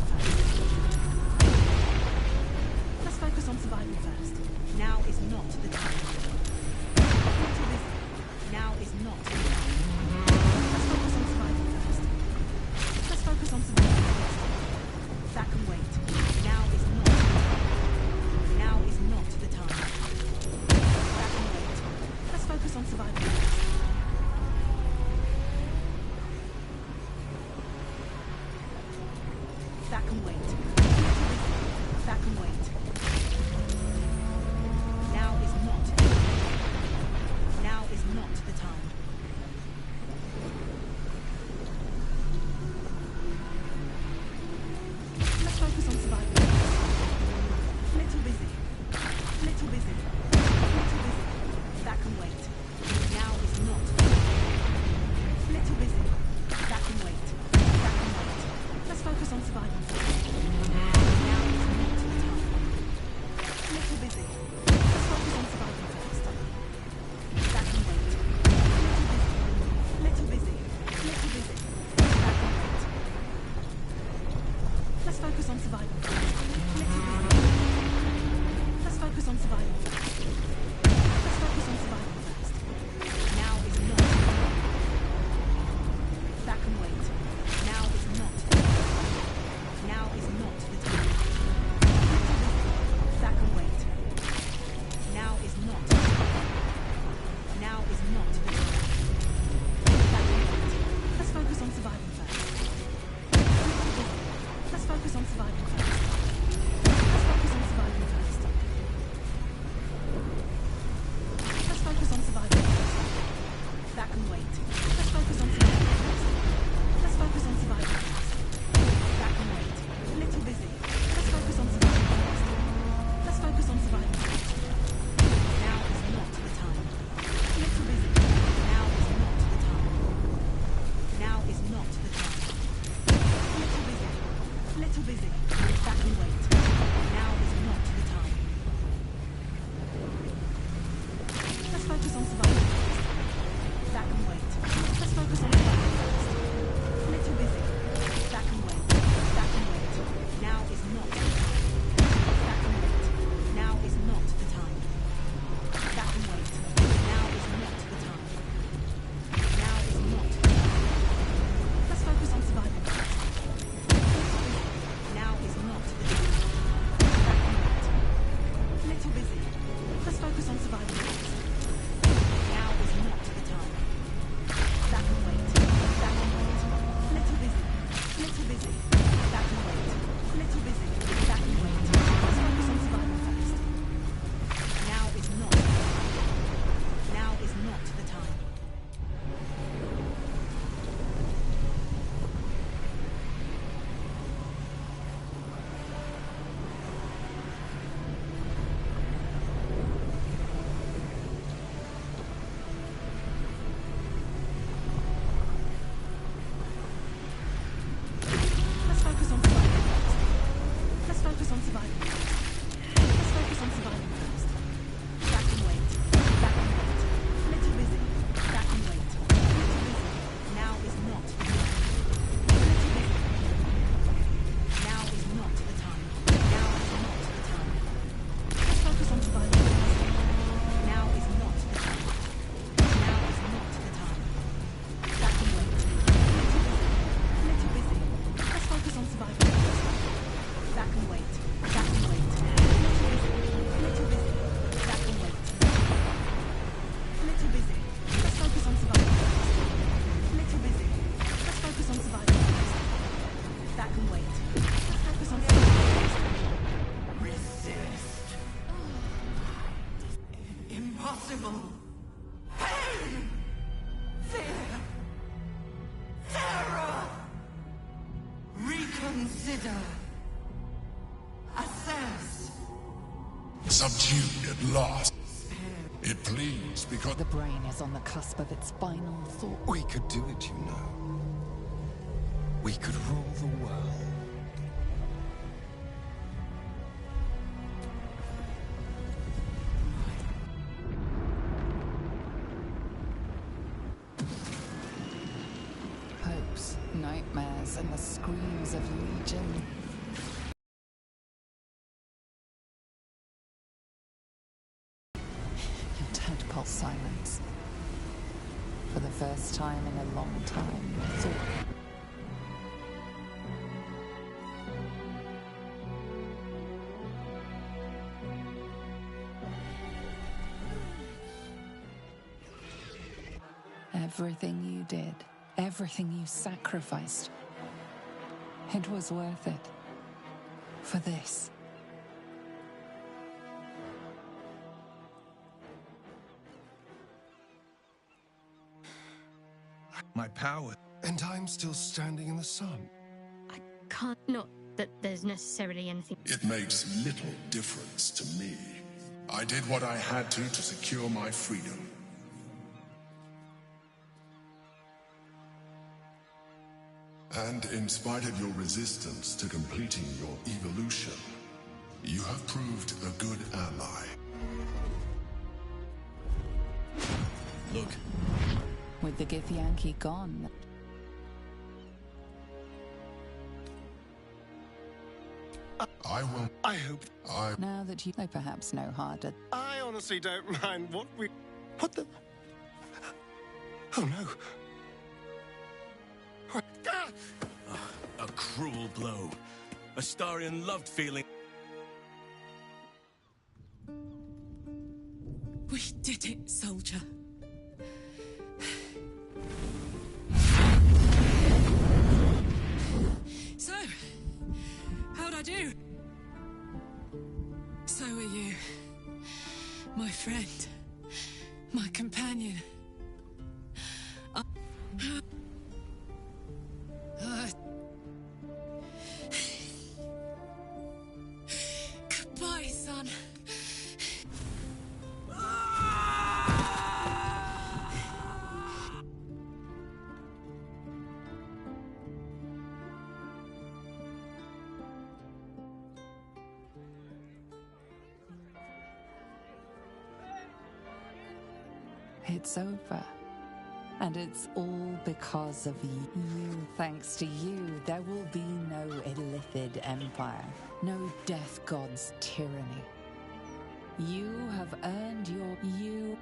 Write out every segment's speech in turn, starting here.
surviving first. Let's focus on surviving first. Now is not the time. Little busy. Now is not the time. Let's focus on surviving first. Let's focus on surviving first. That can wait. Now is not the time. Now is not the time. That can wait. Let's focus on surviving first. That can wait. That can wait. Now is not. Now is not the time. Let's focus on survival. Little busy. Little busy. Little busy. That can wait. Now is not. Little busy. That can wait. That can wait. Let's focus on survival. Now is not the time. Little busy. Let's focus on survival first. That can wait. Little busy. Little busy. That can wait. Let's focus on survival first. Little busy. Let's focus on survival first. Let's focus on survival first. Now is not. That can wait. Now is not. Now is not the time. That can wait. Now is not. Now is not the time. That can wait. Let's focus on surviving first. Let's focus on surviving first. Let's focus on surviving first. Let's focus on surviving first. That can wait. Let's focus on surviving first. Let's focus on surviving first. That can wait. Little busy. Let's focus on surviving first. Let's focus on surviving first. Now is not the time. Little busy. Now is not the time. Now is not the time. Little busy. Little busy. That can wait. Now is not the time. Let's focus on surviving first. That can wait. Let's focus on surviving first. Little busy. That can wait. That can wait. Now is not the time. That can wait. Now is not the time. That can wait. Now is not the time. Now is not. Let's focus on surviving first. Now is not the time. That can wait. Little busy. Let's focus on surviving first. Now is not the time. That can wait. That can wait. Little busy. Little busy. That can wait. Little busy. That can wait. Let's focus on surviving first. Now is not. Now is not the time. Let's focus on surviving first. Let's focus on surviving first. Let's focus on surviving first. That can wait. That can wait. Little busy. That can wait. Little busy. Now is not the time. Little busy. Now is not the time. Now is not the time. Let's focus on surviving first. Now is not the time. Now is not the time. That can wait. Little busy. Little busy. Let's focus on surviving first. That can wait. That can wait. Little busy. Little busy. That can wait. Little busy. Let's focus on surviving first. Little busy. Let's focus on surviving first. That can wait. Let's focus on surviving first. Resist. Impossible. Pain. Fear. Terror. Reconsider. Assess. Subdued at last. It pleads because The brain is on the cusp of its final thought. We could do it, you know. We could rule the world. Hopes, nightmares, and the screams of Legion. first time in a long time, thought. Everything you did, everything you sacrificed, it was worth it. For this. My power. And I'm still standing in the sun. I can't. Not that there's necessarily anything. It makes little difference to me. I did what I had to secure my freedom. And in spite of your resistance to completing your evolution, you have proved a good ally. Look. With the Githyanki gone. I will. I hope. Now that they perhaps know harder. I honestly don't mind what we. What the. Oh no. A cruel blow. Astarion loved feeling. We did it, soldier. So, how'd I do? So are you. My friend. My companion. Goodbye, son. It's over. And it's all because of you. Thanks to you, there will be no illithid empire, no death god's tyranny. You have earned your you.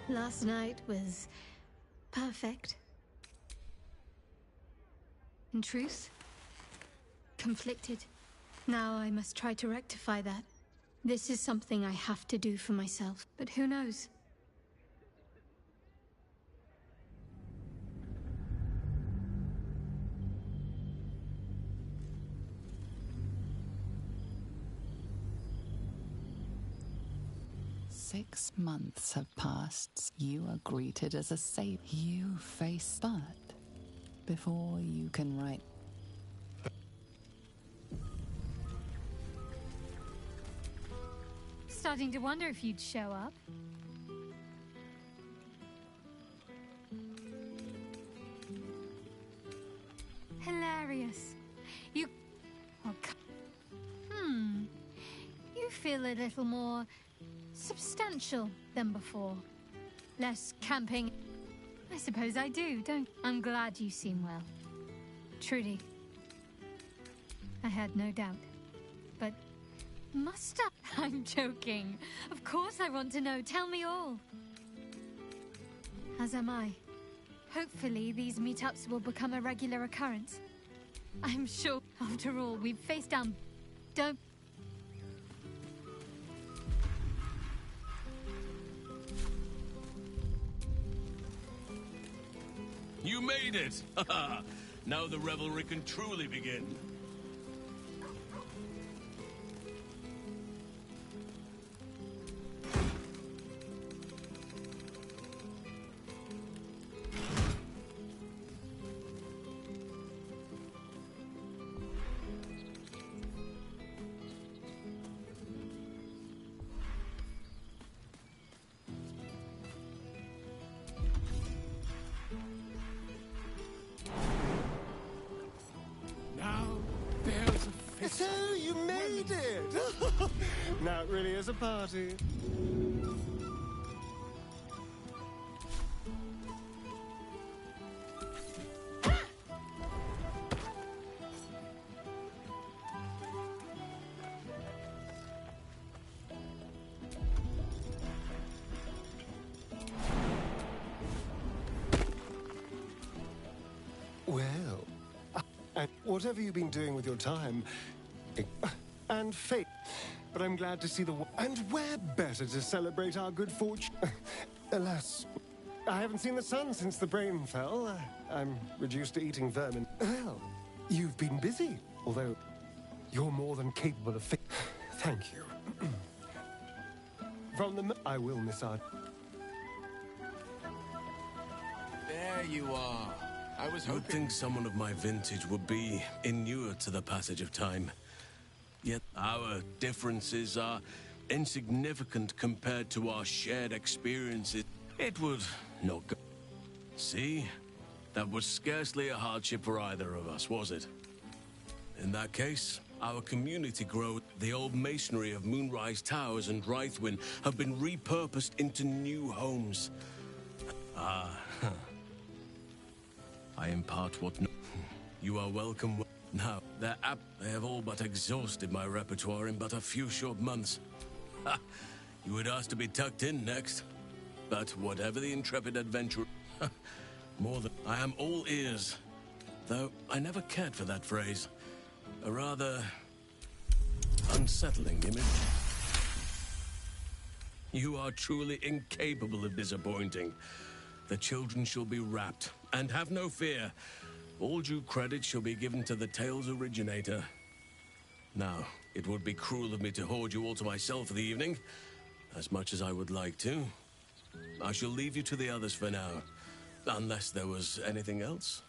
Last night was perfect. In truth, conflicted. Now I must try to rectify that. This is something I have to do for myself, but who knows? Six months have passed. You are greeted as a savior. You face but before you can write. Starting to wonder if you'd show up. Hilarious. You... Oh, you feel a little more substantial than before. Less camping. I suppose I do, don't... I'm glad you seem well. Truly. I had no doubt. But... must I? I'm joking. Of course I want to know. Tell me all. As am I. Hopefully these meetups will become a regular occurrence. I'm sure, after all, we've faced down... Don't... You made it! Now the revelry can truly begin. So you made it! Now it really is a party. whatever you've been doing with your time and fate. But I'm glad to see the... And where better to celebrate our good fortune? Alas, I haven't seen the sun since the brain fell. I'm reduced to eating vermin. Well, you've been busy, although you're more than capable of... Thank you. From the... I will miss our... There you are. I was I would hoping... think someone of my vintage would be inured to the passage of time. Yet our differences are insignificant compared to our shared experiences. It would not go. See? That was scarcely a hardship for either of us, was it? In that case, our community growth, the old masonry of Moonrise Towers and Rythwin have been repurposed into new homes. I impart what... You are welcome. Now, they have all but exhausted my repertoire in but a few short months. Ha! You would ask to be tucked in next. But whatever the intrepid adventurer... more than... I am all ears. Though I never cared for that phrase. A rather... unsettling image. You are truly incapable of disappointing. The children shall be wrapped, and have no fear. All due credit shall be given to the tale's originator. Now, it would be cruel of me to hoard you all to myself for the evening, as much as I would like to. I shall leave you to the others for now, unless there was anything else.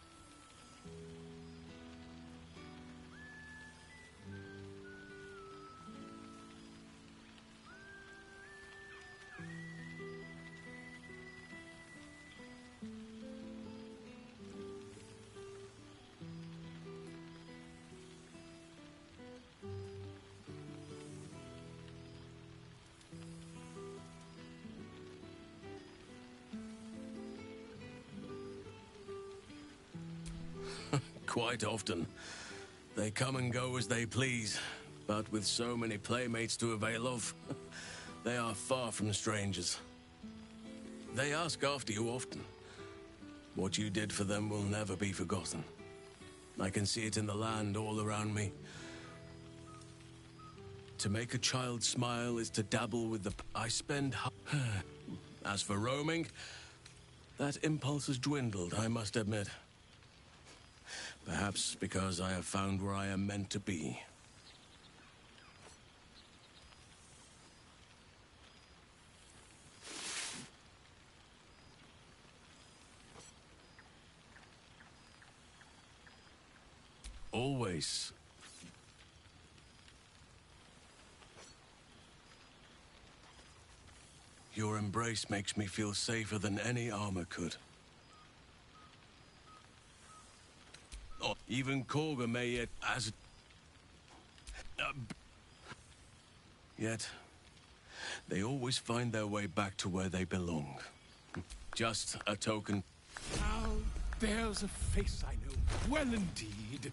Quite often. They come and go as they please, but with so many playmates to avail of, they are far from strangers. They ask after you often. What you did for them will never be forgotten. I can see it in the land all around me. To make a child smile is to dabble with the... I spend... As for roaming, that impulse has dwindled, I must admit. Perhaps because I have found where I am meant to be. Always. Your embrace makes me feel safer than any armor could. Even Korga may yet yet they always find their way back to where they belong. Just a token. Now, there's a face I know well indeed.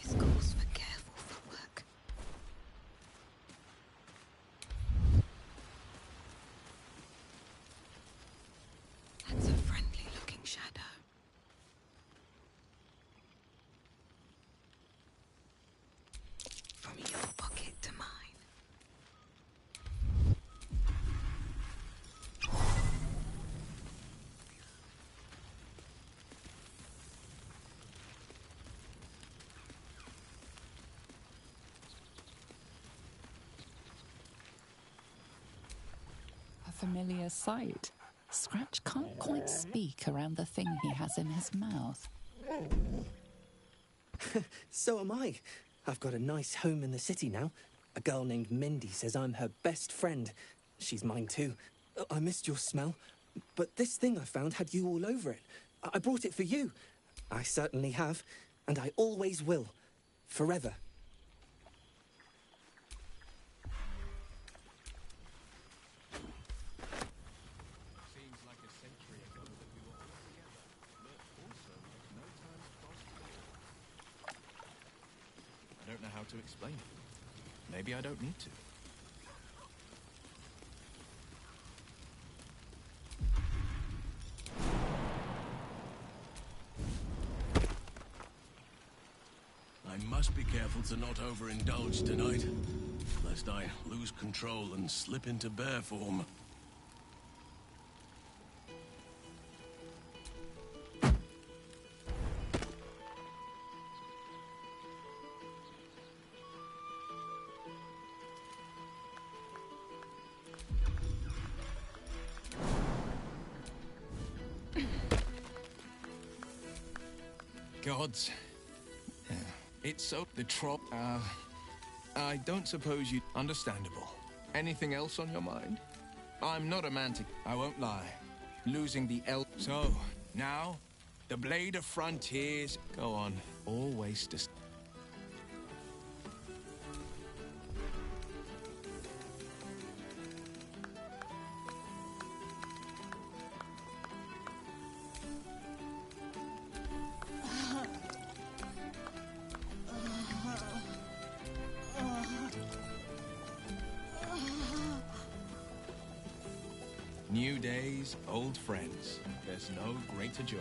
His calls for careful footwork. That's a friendly-looking shadow. From your pocket to mine. A familiar sight. Scratch can't quite speak around the thing he has in his mouth. So am I. I've got a nice home in the city now. A girl named Mindy says I'm her best friend. She's mine too. I missed your smell, but this thing I found had you all over it. I brought it for you. I certainly have, and I always will. Forever. Seems like a century ago that we were all together, but also like no time crossed before. I don't know how to explain it. Maybe I don't need to. I must be careful to not overindulge tonight, lest I lose control and slip into bear form. Gods. Yeah. It's so... the trop... I don't suppose you... Understandable. Anything else on your mind? I'm not a man to... I won't lie. Losing the So, now, the Blade of Frontiers... Go on. Always to... New days, old friends. There's no greater joy.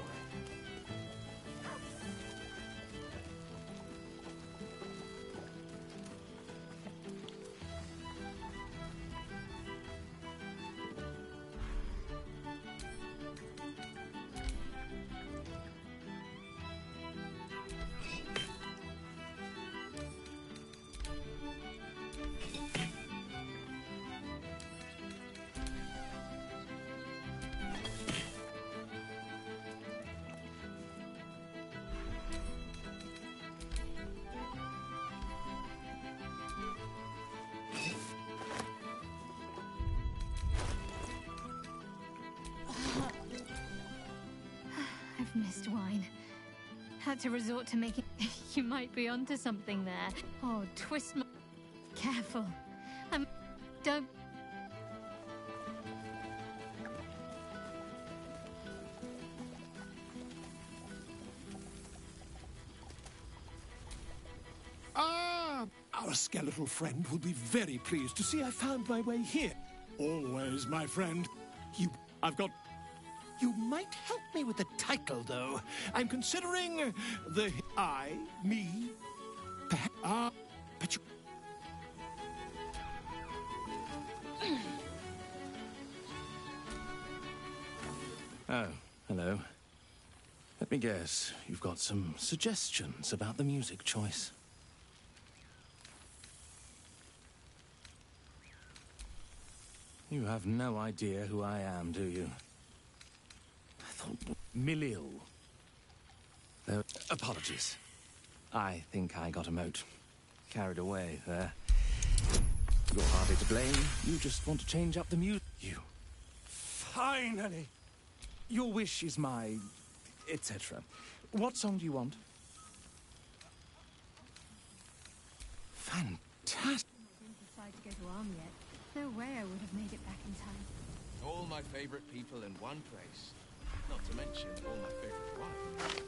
I've missed wine. Had to resort to making... You might be onto something there. Oh, twist my... Careful. Don't... Our skeletal friend will be very pleased to see I found my way here. Always, my friend. I've got... You might help me with the title, though. I'm considering the... me... Perhaps... but you... Oh, hello. Let me guess, you've got some suggestions about the music choice. You have no idea who I am, do you? I thought... Miliel. Apologies. I think I got a mote. Carried away there. You're hardly to blame. You just want to change up the music. You. Finally! Your wish is my... etc. What song do you want? Fantastic. I didn't decide to go to arm yet. No way I would have made it back in time. All my favorite people in one place. Not to mention all my favorite wife.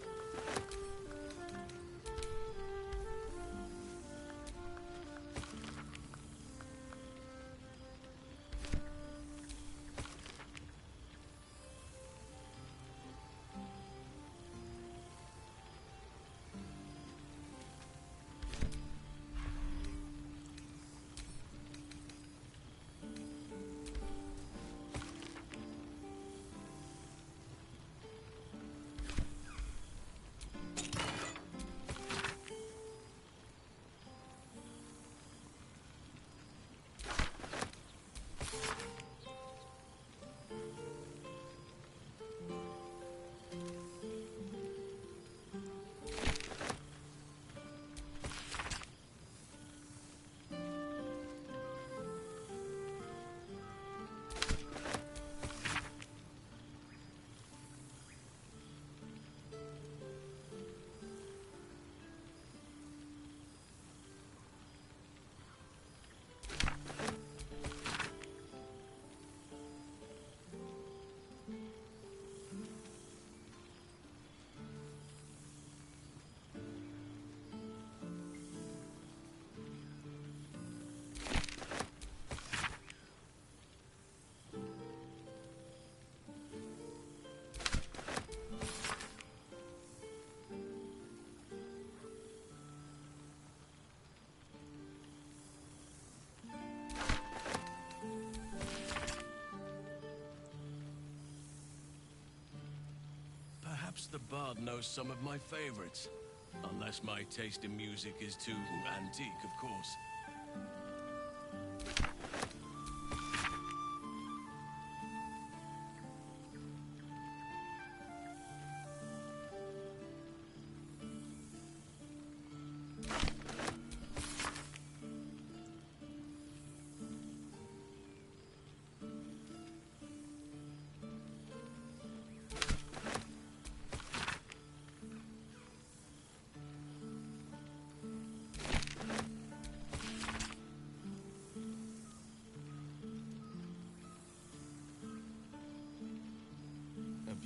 Perhaps the bard knows some of my favorites. Unless my taste in music is too antique, of course.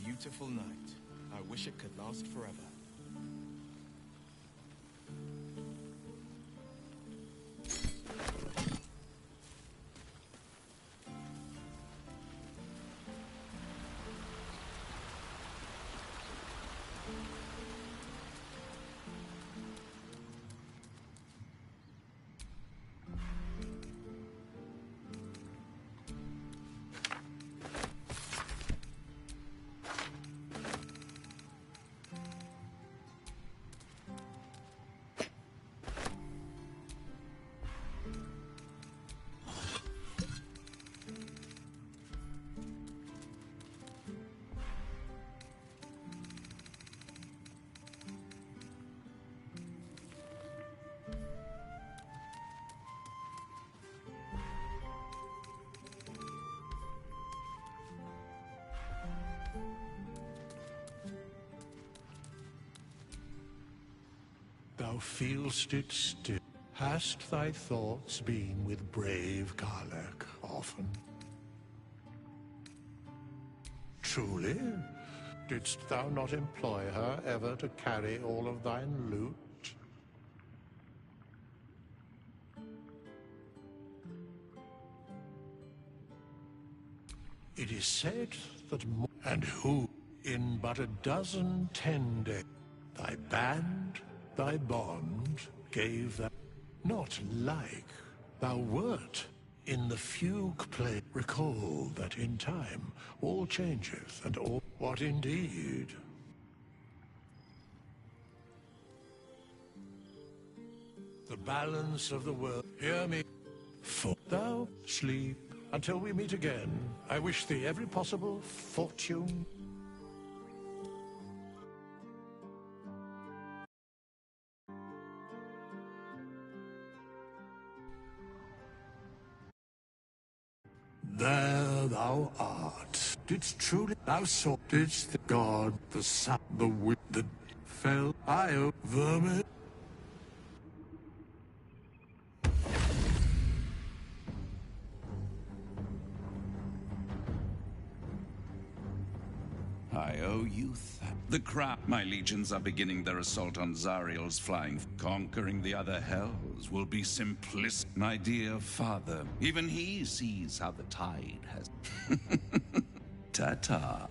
Beautiful night. I wish it could last forever. Thou feelst it still. Hast thy thoughts been with brave Karlach often? Truly? Didst thou not employ her ever to carry all of thine loot? It is said that and who, in but a dozen 10 days, thy band, thy bond, gave that. Not like thou wert in the fugue play. Recall that in time all changeth, and all what indeed. The balance of the world. Hear me. For thou sleep until we meet again. I wish thee every possible fortune. There thou art. Didst truly thou saw, didst the god, the sun, the wind, the fell, I vermin. I owe you the crap. My legions are beginning their assault on Zariel's flying. Conquering the other hells will be simplicity. My dear father, even he sees how the tide has... Ta-ta.